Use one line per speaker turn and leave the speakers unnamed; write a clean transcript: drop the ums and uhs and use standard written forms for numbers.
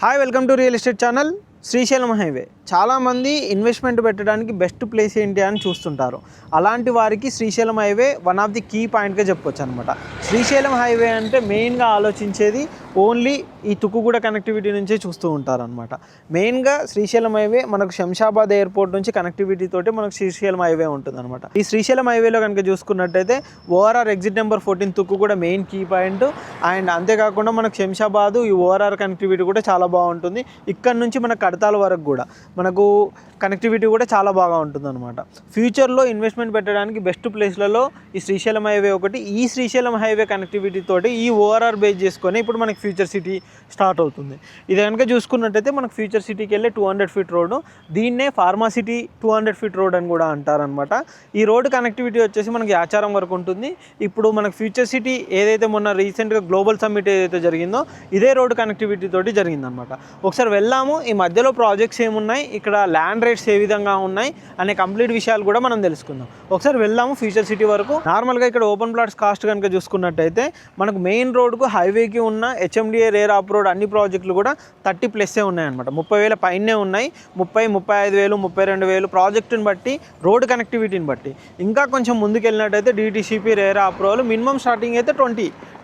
Hi welcome to real estate channel. Srisailam highway చాలామంది investment పెట్టడానికి best place ఏంటి అని చూస్తుంటారు. అలాంటి వారికి Srisailam highway one of the key పాయింట్గా చెప్పొచ్చు అనమాట. శ్రీశైలం హైవే అంటే మెయిన్గా ఆలోచించేది ఓన్లీ ఈ తుక్కుగూడ కనెక్టివిటీ నుంచే చూస్తూ ఉంటారనమాట. మెయిన్గా శ్రీశైలం హైవే మనకు శంషాబాద్ ఎయిర్పోర్ట్ నుంచి కనెక్టివిటీ తోటి మనకు శ్రీశైలం హైవే ఉంటుంది అనమాట. ఈ శ్రీశైలం హైవేలో కనుక చూసుకున్నట్టయితే ORR exit number 14 Tukkuguda main key point. And అంతేకాకుండా మనకు శంషాబాదు ఈ ఓఆర్ఆర్ కనెక్టివిటీ కూడా చాలా బాగుంటుంది. ఇక్కడ నుంచి మన కడతాల వరకు కూడా మనకు కనెక్టివిటీ కూడా చాలా బాగా ఉంటుంది అనమాట. ఫ్యూచర్లో ఇన్వెస్ట్మెంట్ పెట్టడానికి బెస్ట్ ప్లేస్లలో ఈ శ్రీశైలం హైవే ఒకటి. ఈ శ్రీశైలం హైవే కనెక్టివిటీ తోటి ఈ ఓఆర్ఆర్ బేస్ చేసుకొని ఇప్పుడు మనకి ఫ్యూచర్ సిటీ స్టార్ట్ అవుతుంది. ఇది కనుక చూసుకున్నట్టయితే మనకు ఫ్యూచర్ సిటీకి వెళ్ళే 200 ఫీట్ రోడ్డు, దీన్నే ఫార్మా సిటీ 200 ఫీట్ రోడ్ అని కూడా అంటారనమాట. ఈ రోడ్డు కనెక్టివిటీ వచ్చేసి మనకి ఆచారం వరకు ఉంటుంది. ఇప్పుడు మనకు ఫ్యూచర్ సిటీ ఏదైతే మొన్న రీసెంట్గా గ్లోబల్ సమ్మిట్ ఏదైతే జరిగిందో ఇదే రోడ్డు కనెక్టివిటీ తోటి జరిగిందనమాట. ఒకసారి వెళ్ళాము, ఈ మధ్యలో ప్రాజెక్ట్స్ ఏమున్నాయి, ఇక్కడ ల్యాండ్ రేట్స్ ఏ విధంగా ఉన్నాయి అనే కంప్లీట్ విషయాలు కూడా మనం తెలుసుకుందాం. ఒకసారి వెళ్దాము ఫ్యూచర్ సిటీ వరకు. నార్మల్గా ఇక్కడ ఓపెన్ ప్లాట్స్ కాస్ట్ కనుక చూసుకున్నట్టయితే మనకు మెయిన్ రోడ్కు హైవేకి ఉన్న హెచ్ఎండిఏ రేర్ ఆప్ రోడ్ అన్ని ప్రాజెక్టులు కూడా 30+ ఉన్నాయన్నమాట. 30,000 పైనే ఉన్నాయి. 30, 35,000, 32,000 ప్రాజెక్టుని బట్టి, రోడ్ కనెక్టివిటీని బట్టి. ఇంకా కొంచెం ముందుకు వెళ్ళినట్టయితే డిటీసీపీ రేర్ ఆప్ రోడ్ మినిమం స్టార్టింగ్ అయితే